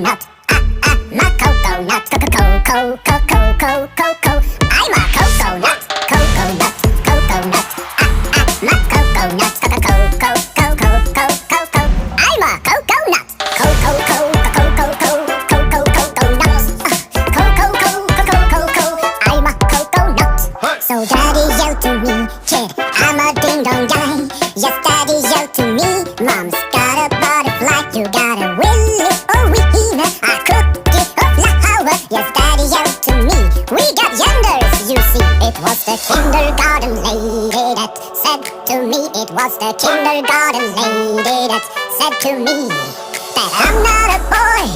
coconut. My coconut. Co-co-co-co-co-co-co. I'm a coconut. Coconut. Coconut. My coconut. Co-co-co-co-co-co-co. I'm a coconut. Co-co-co-co-co-co-co-co-co-coconut. Co-co-co-co-co-co-co. I'm a coconut. So daddy yelled to me, kid, I'm a ding-dong guy. Yes, daddy yelled to me, mom's got a butterfly. You got a willy or wiener, a cookie or flower. Yes, daddy yelled to me, we got genders, you see. It was the kindergarten lady that said to me, it was the kindergarten lady that said to me that I'm not a boy,